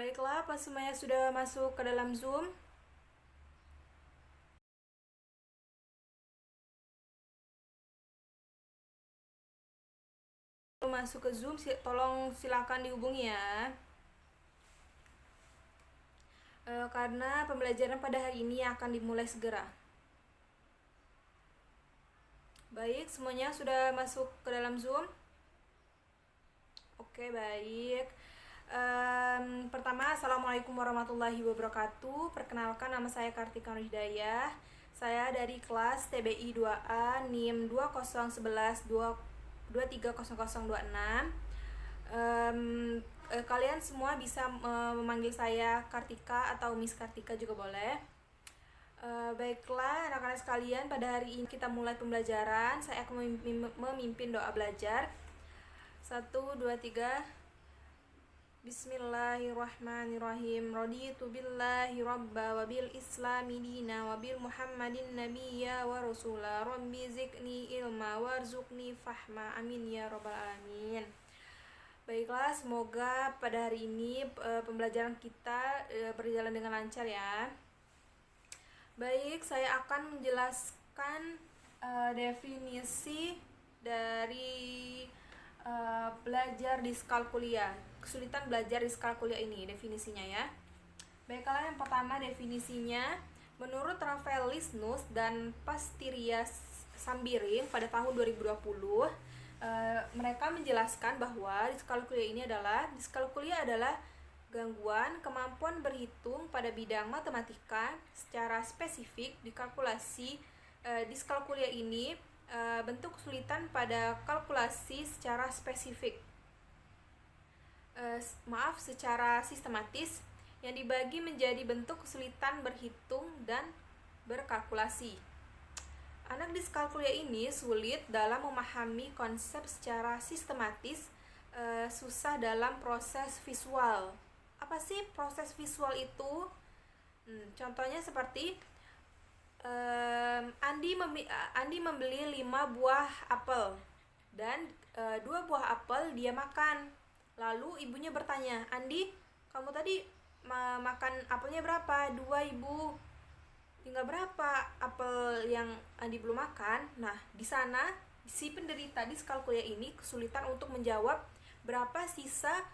Baiklah, apa semuanya sudah masuk ke dalam Zoom? Masuk ke Zoom, tolong silakan dihubungi ya. Karena pembelajaran pada hari ini akan dimulai segera. Baik, semuanya sudah masuk ke dalam Zoom? Oke, baik. Pertama, Assalamualaikum warahmatullahi wabarakatuh. Perkenalkan, nama saya Kartika Nurhidayah. Saya dari kelas TBI 2A NIM 2011 230026. Kalian semua bisa memanggil saya Kartika atau Miss Kartika juga boleh. Baiklah anak-anak sekalian, pada hari ini kita mulai pembelajaran. Saya akan memimpin doa belajar. 1, 2, 3. Bismillahirrahmanirrahim. Raditu billahi rabba wa bil islami dina wa bil muhammadin nabiyya wa rasula. Rabbi zikni ilma warzuqni fahma. Amin ya rabbal alamin. Baiklah, semoga pada hari ini pembelajaran kita berjalan dengan lancar ya. Baik, saya akan menjelaskan definisi dari belajar diskalkulia. Kesulitan belajar diskalkulia ini definisinya ya. Baiklah, yang pertama definisinya, menurut Rafael Lisnus dan Pastiria Sambiring pada tahun 2020, mereka menjelaskan bahwa diskalkulia adalah gangguan kemampuan berhitung pada bidang matematika secara spesifik. Diskalkulia ini bentuk kesulitan pada kalkulasi secara spesifik, secara sistematis, yang dibagi menjadi bentuk kesulitan berhitung dan berkalkulasi. Anak diskalkulia ini sulit dalam memahami konsep secara sistematis, susah dalam proses visual. Apa sih proses visual itu? Contohnya seperti Andi membeli 5 buah apel dan 2 buah apel dia makan. Lalu ibunya bertanya, "Andi, kamu tadi makan apelnya berapa?" 2, Ibu. Tinggal berapa apel yang Andi belum makan? Nah, di sana si penderita diskalkulia ini kesulitan untuk menjawab berapa sisa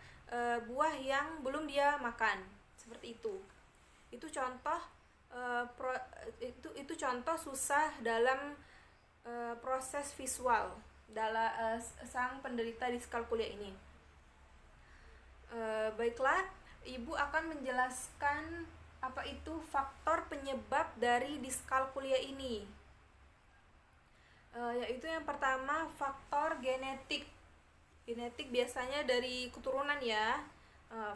buah yang belum dia makan. Seperti itu. Itu contoh susah dalam proses visual dalam sang penderita diskalkulia ini. Baiklah, Ibu akan menjelaskan apa itu faktor penyebab dari diskalkulia ini. Yaitu yang pertama, faktor genetik. Genetik biasanya dari keturunan ya.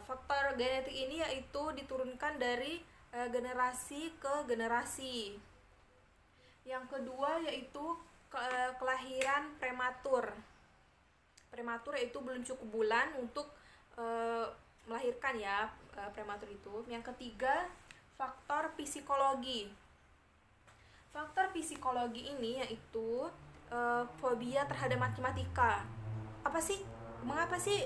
Faktor genetik ini yaitu diturunkan dari generasi ke generasi. Yang kedua yaitu kelahiran prematur. Prematur yaitu belum cukup bulan untuk melahirkan ya, prematur itu. Yang ketiga, faktor psikologi. Faktor psikologi ini yaitu fobia terhadap matematika. Mengapa sih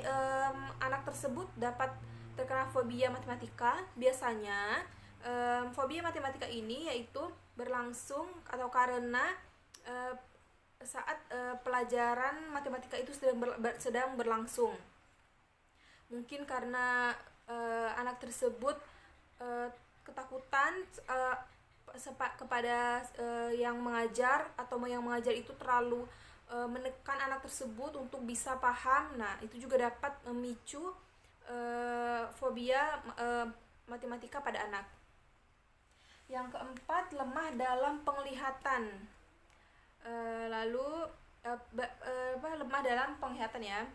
anak tersebut dapat terkena fobia matematika? Biasanya fobia matematika ini yaitu berlangsung atau karena saat pelajaran matematika itu sedang berlangsung. Mungkin karena anak tersebut ketakutan kepada yang mengajar, atau yang mengajar itu terlalu menekan anak tersebut untuk bisa paham. Nah, itu juga dapat memicu fobia matematika pada anak. Yang keempat, lemah dalam penglihatan. Lemah dalam penglihatan ya.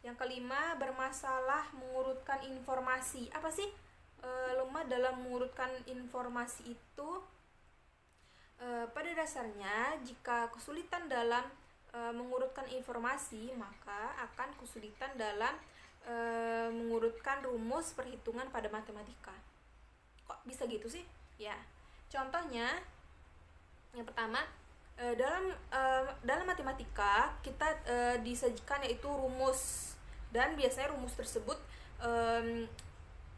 Yang kelima, bermasalah mengurutkan informasi. Apa sih lemah dalam mengurutkan informasi itu? Pada dasarnya, jika kesulitan dalam mengurutkan informasi, maka akan kesulitan dalam mengurutkan rumus perhitungan pada matematika. Kok bisa gitu sih? Ya, contohnya yang pertama, dalam matematika kita disajikan yaitu rumus, dan biasanya rumus tersebut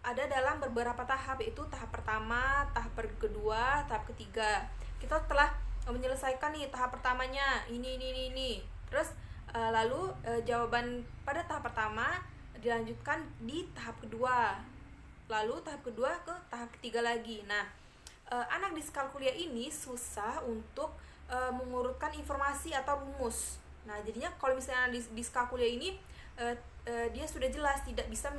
ada dalam beberapa tahap, yaitu tahap pertama, tahap kedua, tahap ketiga. Kita telah menyelesaikan nih tahap pertamanya ini. Terus lalu jawaban pada tahap pertama dilanjutkan di tahap kedua, lalu tahap kedua ke tahap ketiga lagi. Nah, anak diskalkulia ini susah untuk mengurutkan informasi atau rumus. Nah, jadinya kalau misalnya diskalkulia ini dia sudah jelas tidak bisa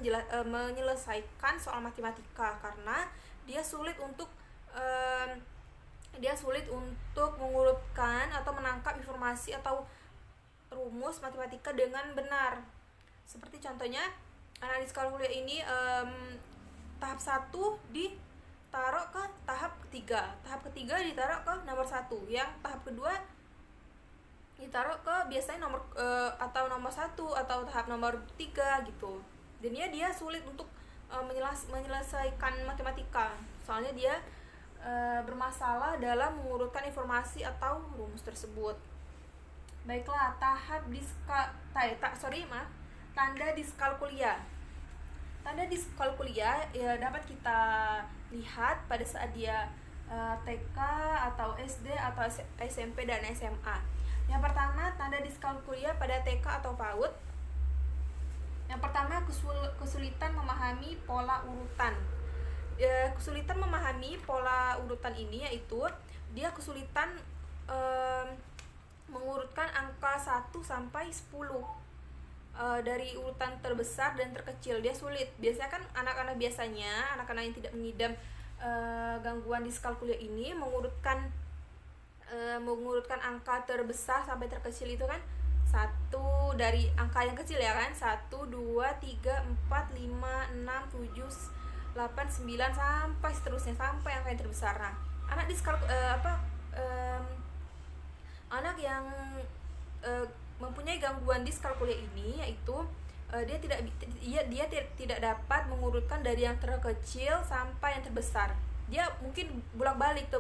menyelesaikan soal matematika karena dia sulit untuk mengurutkan atau menangkap informasi atau rumus matematika dengan benar. Seperti contohnya anak diskalkulia ini tahap 1 ditaruh ke tahap ketiga, tahap ketiga ditaruh ke nomor 1, yang tahap kedua ditaruh ke biasanya nomor atau nomor 1 atau tahap nomor 3 gitu. Jadinya dia sulit untuk menyelesaikan matematika, soalnya dia bermasalah dalam mengurutkan informasi atau rumus tersebut. Baiklah, tanda diskalkulia. Tanda diskalkulia ya dapat kita lihat pada saat dia TK atau SD atau SMP dan SMA. Yang pertama, tanda diskalkulia pada TK atau PAUD. Yang pertama, kesulitan memahami pola urutan. Kesulitan memahami pola urutan ini yaitu dia kesulitan mengurutkan angka 1 sampai 10 dari urutan terbesar dan terkecil. Dia sulit. Biasanya kan anak-anak yang tidak mengidap gangguan diskalkulia ini mengurutkan angka terbesar sampai terkecil itu kan satu dari angka yang kecil ya kan, 1, 2, 3, 4, 5, 6, 7, 8, 9 sampai seterusnya sampai angka yang terbesar. Nah, anak yang mempunyai gangguan diskalkulia ini yaitu dia tidak dapat mengurutkan dari yang terkecil sampai yang terbesar. Dia mungkin bolak-balik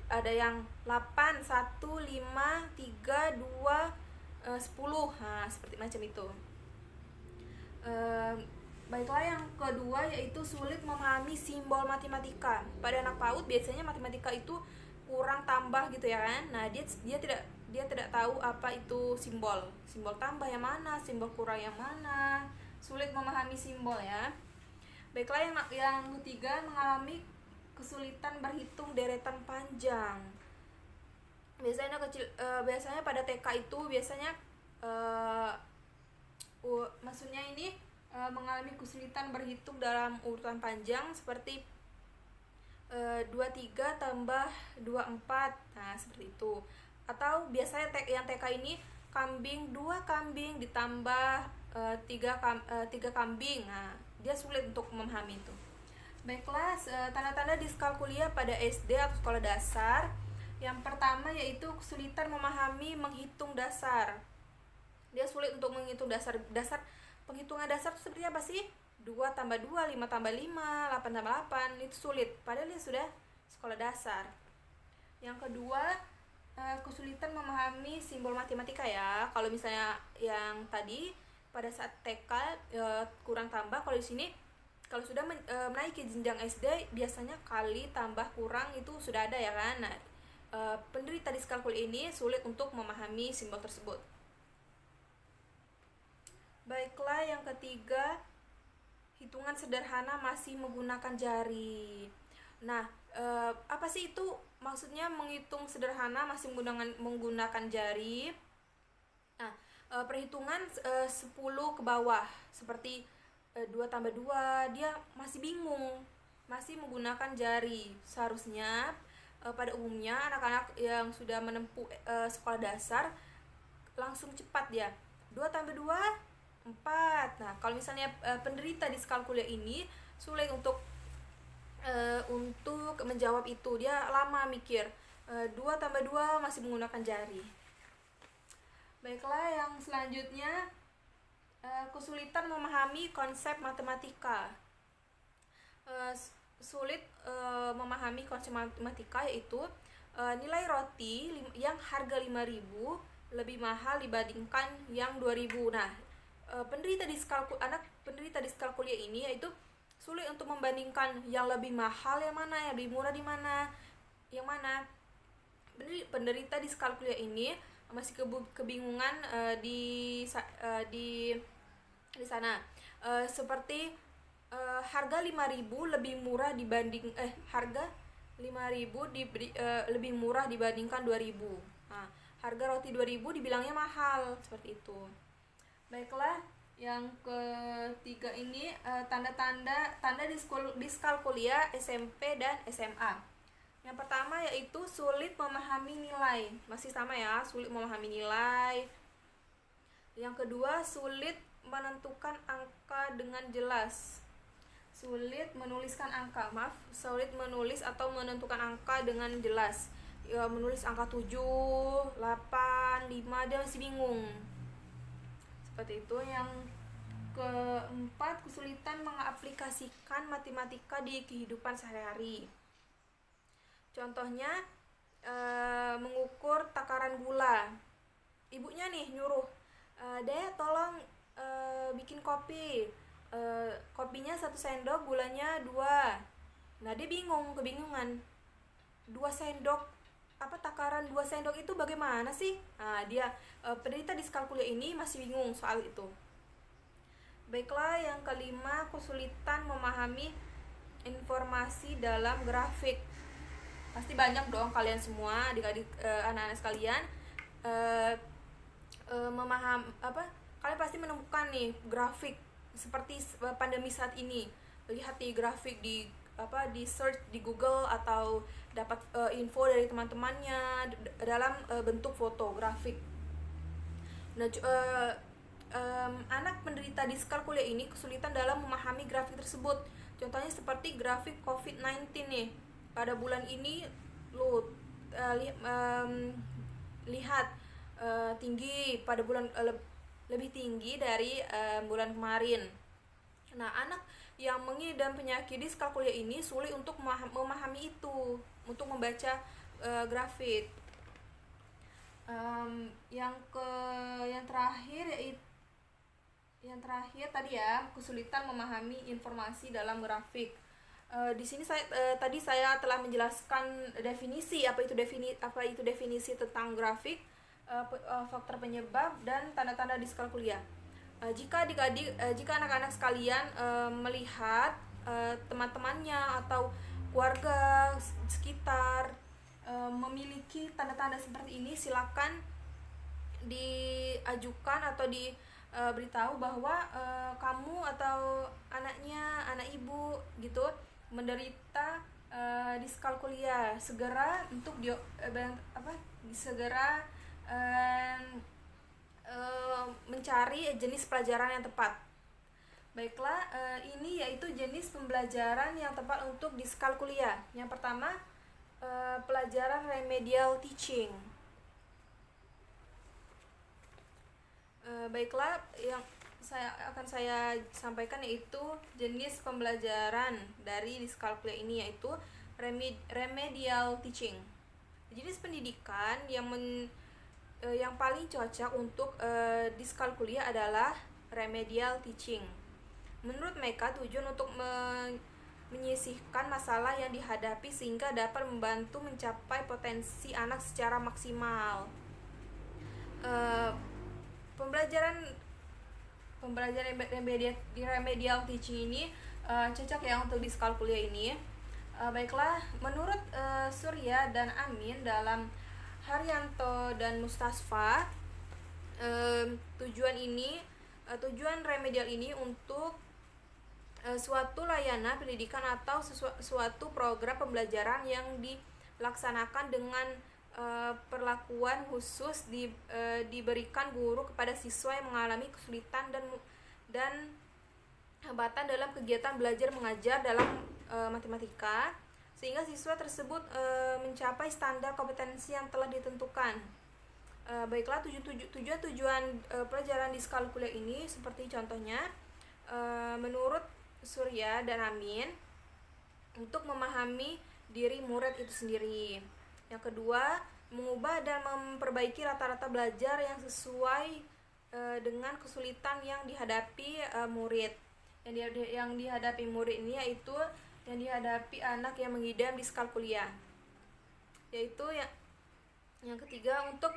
ada yang 8, 1, 5, 3, 2, 10. Nah, seperti macam itu. Baiklah, yang kedua yaitu sulit memahami simbol matematika. Pada anak PAUD biasanya matematika itu kurang tambah gitu ya kan. Nah, dia tidak tahu apa itu simbol tambah yang mana, simbol kurang yang mana. Sulit memahami simbol ya. Baiklah, yang ketiga mengalami kesulitan berhitung deretan panjang. Biasanya pada TK itu maksudnya ini mengalami kesulitan berhitung dalam urutan panjang seperti 23 tambah 24. Nah, seperti itu. Atau biasanya yang TK ini 2 kambing ditambah 3 kambing. Nah, dia sulit untuk memahami itu. Baiklah, tanda-tanda diskalkulia pada SD atau sekolah dasar. Yang pertama yaitu kesulitan memahami menghitung dasar. Dia sulit untuk menghitung dasar. Penghitungan dasar itu seperti apa sih? 2 tambah 2, 5 tambah 5, 8 tambah 8. Itu sulit, padahal dia sudah sekolah dasar. Yang kedua, kesulitan memahami simbol matematika ya. Kalau misalnya yang tadi pada saat TK kurang tambah, kalau di sini kalau sudah menaiki jenjang SD biasanya kali tambah kurang itu sudah ada ya kan. Nah, penderita diskalkulia ini sulit untuk memahami simbol tersebut. Baiklah, yang ketiga, hitungan sederhana masih menggunakan jari. Nah, apa sih itu maksudnya menghitung sederhana masih menggunakan jari? Nah, perhitungan 10 ke bawah seperti 2 tambah 2, dia masih bingung, masih menggunakan jari. Seharusnya pada umumnya anak-anak yang sudah menempuh sekolah dasar langsung cepat dia. 2 tambah 2, 4. Nah, kalau misalnya penderita diskalkulia ini sulit untuk menjawab itu, dia lama mikir. 2 tambah 2 masih menggunakan jari. Baiklah, yang selanjutnya kesulitan memahami konsep matematika. Sulit memahami konsep matematika yaitu nilai roti yang harga 5.000 lebih mahal dibandingkan yang 2.000. Nah, anak penderita diskalkulia ini yaitu sulit untuk membandingkan yang lebih mahal yang mana, yang lebih murah di mana, yang mana. Penderita diskalkulia ini masih kebingungan di sana. Seperti harga 5.000 lebih murah dibanding harga 5.000 lebih murah dibandingkan 2.000. Nah, harga roti 2.000 dibilangnya mahal, seperti itu. Baiklah, yang ketiga ini tanda diskalkulia SMP dan SMA. Yang pertama yaitu sulit memahami nilai. Masih sama ya, sulit memahami nilai. Yang kedua, sulit menentukan angka dengan jelas. Sulit menulis atau menentukan angka dengan jelas. Ya, menulis angka 7, 8, 5 dia masih bingung. Seperti itu. Yang keempat, kesulitan mengaplikasikan matematika di kehidupan sehari-hari. Contohnya mengukur takaran gula. Ibunya nih nyuruh, "Dek, tolong bikin kopi. Kopinya 1 sendok, gulanya 2." Nah, dia kebingungan. 2 sendok, takaran 2 sendok itu bagaimana sih? Nah, dia penderita diskalkulia ini masih bingung soal itu. Baiklah, yang kelima, kesulitan memahami informasi dalam grafik. Pasti banyak dong kalian semua, adik-adik anak-anak sekalian kalian pasti menemukan nih grafik seperti pandemi saat ini. Lihat nih grafik di search di Google atau dapat info dari teman-temannya dalam bentuk foto grafik. Nah, anak penderita diskalkulia ini kesulitan dalam memahami grafik tersebut. Contohnya seperti grafik COVID-19 nih. Pada bulan ini lihat tinggi pada bulan lebih tinggi dari bulan kemarin. Nah, anak yang mengidap penyakit diskalkulia ini sulit untuk memahami itu, untuk membaca grafik. Yang terakhir tadi ya, kesulitan memahami informasi dalam grafik. Di sini tadi saya telah menjelaskan definisi apa itu definisi tentang grafik, faktor penyebab dan tanda-tanda diskalkulia. Jika anak-anak sekalian melihat teman-temannya atau keluarga sekitar memiliki tanda-tanda seperti ini, silakan diajukan atau diberitahu bahwa kamu atau anak ibu gitu menderita diskalkulia. Segera untuk mencari jenis pelajaran yang tepat. Baiklah, ini yaitu jenis pembelajaran yang tepat untuk diskalkulia. Yang pertama, pelajaran remedial teaching. Baiklah, yang saya sampaikan yaitu jenis pembelajaran dari diskalkulia ini yaitu remedial teaching. Jenis pendidikan yang paling cocok untuk diskalkulia adalah remedial teaching. Menurut mereka, tujuan untuk menyisihkan masalah yang dihadapi sehingga dapat membantu mencapai potensi anak secara maksimal. Pembelajaran remedial teaching ini cocok ya untuk diskalkulia ini. Baiklah, menurut Surya dan Amin dalam Haryanto dan Mustafa, tujuan remedial ini untuk suatu layanan pendidikan atau suatu program pembelajaran yang dilaksanakan dengan perlakuan khusus diberikan guru kepada siswa yang mengalami kesulitan dan hambatan dalam kegiatan belajar mengajar dalam matematika, sehingga siswa tersebut mencapai standar kompetensi yang telah ditentukan. Baiklah, tujuan pelajaran diskalkulia ini seperti contohnya, menurut Surya dan Amin, untuk memahami diri murid itu sendiri. Yang kedua, mengubah dan memperbaiki rata-rata belajar yang sesuai dengan kesulitan yang dihadapi murid. Yang dihadapi murid ini yaitu yang dihadapi anak yang mengidam diskalkulia. Yaitu yang ketiga, untuk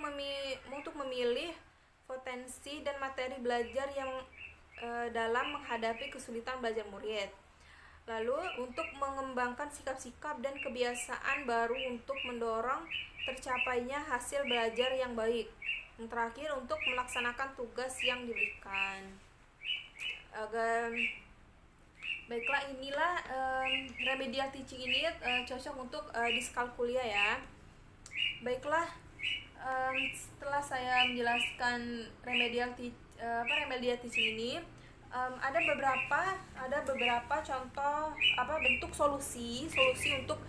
memilih potensi dan materi belajar yang dalam menghadapi kesulitan belajar murid. Lalu untuk mengembangkan sikap-sikap dan kebiasaan baru untuk mendorong tercapainya hasil belajar yang baik. Yang terakhir, untuk melaksanakan tugas yang diberikan. Baiklah, inilah remedial teaching ini cocok untuk diskalkulia ya. Baiklah, setelah saya menjelaskan remedial teaching ini, ada beberapa contoh bentuk solusi untuk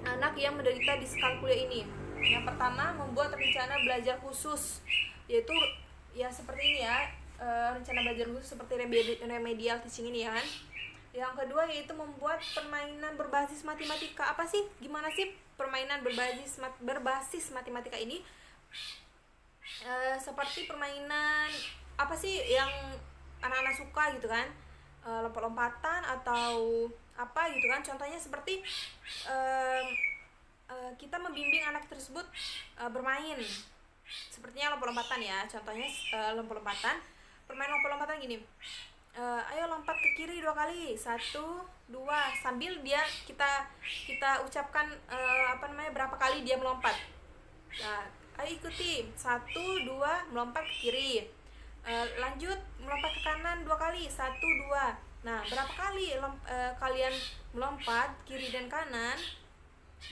anak yang menderita diskalkulia ini. Yang pertama, membuat rencana belajar khusus, yaitu ya seperti ini ya, rencana belajar khusus seperti remedial teaching ini ya kan. Yang kedua yaitu membuat permainan berbasis matematika. Gimana sih permainan berbasis matematika ini? Seperti permainan apa sih yang anak-anak suka gitu kan, lompat-lompatan atau apa gitu kan. Contohnya seperti kita membimbing anak tersebut bermain, sepertinya lompat-lompatan ya. Contohnya lompat-lompatan, permainan lompat-lompatan gini, ayo lompat ke kiri 2 kali, 1, 2, sambil kita ucapkan berapa kali dia melompat. Nah, ayo ikuti, 1, 2, melompat ke kiri. Lanjut melompat ke kanan 2 kali, 1, 2. Nah, berapa kali kalian melompat kiri dan kanan?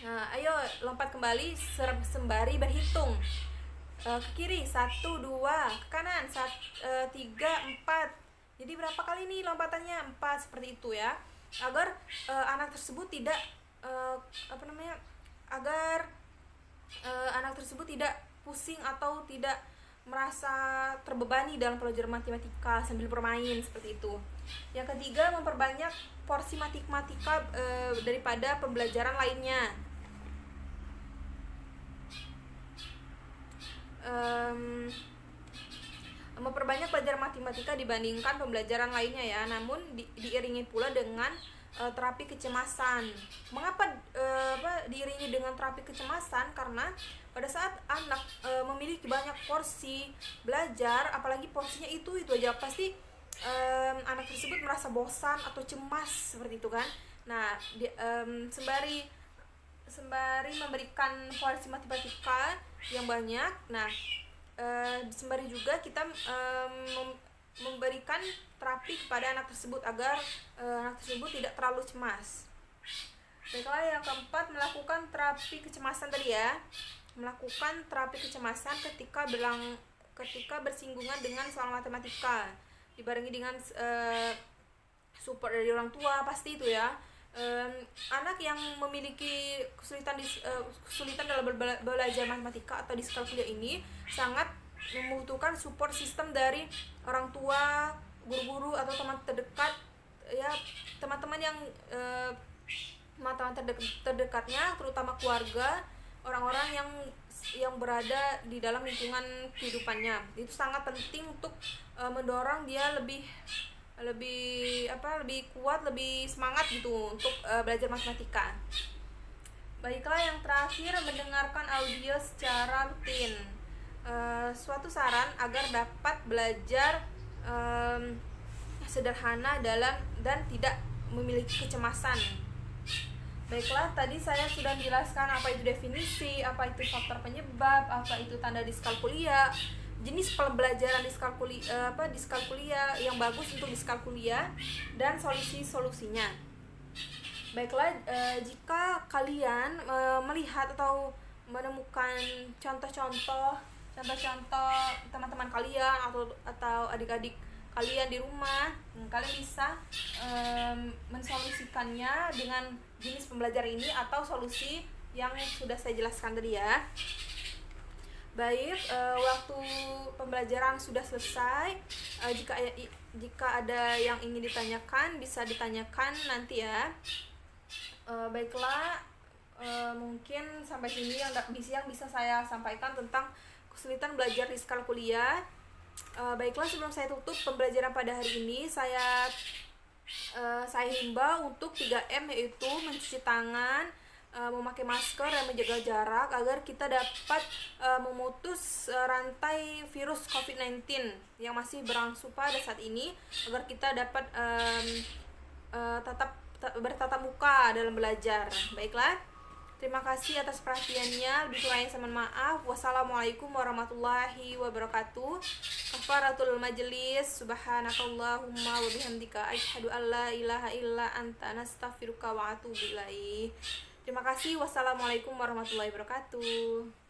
Nah, ayo lompat kembali sembari berhitung. Ke kiri 1, 2, ke kanan 3, 4. Jadi berapa kali nih lompatannya? 4, seperti itu ya. Agar anak tersebut tidak anak tersebut tidak pusing atau tidak merasa terbebani dalam pelajaran matematika sambil bermain, seperti itu. Yang ketiga, memperbanyak porsi matematika daripada pembelajaran lainnya. Memperbanyak pelajaran matematika dibandingkan pembelajaran lainnya ya, namun diiringi pula dengan terapi kecemasan. Mengapa diiringi dengan terapi kecemasan? Karena pada saat anak memiliki banyak porsi belajar, apalagi porsinya itu aja, pasti anak tersebut merasa bosan atau cemas, seperti itu kan. Nah, sembari memberikan porsi matematika yang banyak, nah sembari juga kita memberikan terapi kepada anak tersebut agar anak tersebut tidak terlalu cemas. Baiklah, yang keempat, melakukan terapi kecemasan tadi ya. Melakukan terapi kecemasan ketika bersinggungan dengan soal matematika, dibarengi dengan support dari orang tua, pasti itu ya. Anak yang memiliki kesulitan dalam belajar matematika atau diskalkulia ini sangat membutuhkan support sistem dari orang tua, guru-guru atau teman terdekat ya, teman-teman yang terdekatnya, terutama keluarga, orang-orang yang berada di dalam lingkungan kehidupannya. Itu sangat penting untuk mendorong dia lebih kuat, lebih semangat gitu untuk belajar matematika. Baiklah, yang terakhir, mendengarkan audio secara rutin. Suatu saran agar dapat belajar sederhana dan tidak memiliki kecemasan. Baiklah, tadi saya sudah menjelaskan apa itu definisi, apa itu faktor penyebab, apa itu tanda diskalkulia, jenis pembelajaran diskalkulia yang bagus untuk diskalkulia, dan solusinya. Baiklah, jika kalian melihat atau menemukan contoh-contoh teman-teman kalian atau adik-adik kalian di rumah, kalian bisa mensolusikannya dengan jenis pembelajaran ini atau solusi yang sudah saya jelaskan tadi ya. Baik, waktu pembelajaran sudah selesai. Jika ada yang ingin ditanyakan, bisa ditanyakan nanti ya. Baiklah, mungkin sampai sini yang bisa saya sampaikan tentang kesulitan belajar di skala kuliah. Baiklah, sebelum saya tutup pembelajaran pada hari ini, saya himbau untuk 3M, yaitu mencuci tangan, memakai masker, dan menjaga jarak agar kita dapat memutus rantai virus COVID-19 yang masih berlangsung pada saat ini, agar kita dapat bertatap muka dalam belajar. Baiklah, terima kasih atas perhatiannya. Lebih kurangnya saya mohon maaf. Wassalamualaikum warahmatullahi wabarakatuh. Kafaratul majlis. Subhanakallahumma wa bihamdika asyhadu an la ilaha illa anta nastaghfiruka wa atubu ilaik. Terima kasih. Wassalamualaikum warahmatullahi wabarakatuh.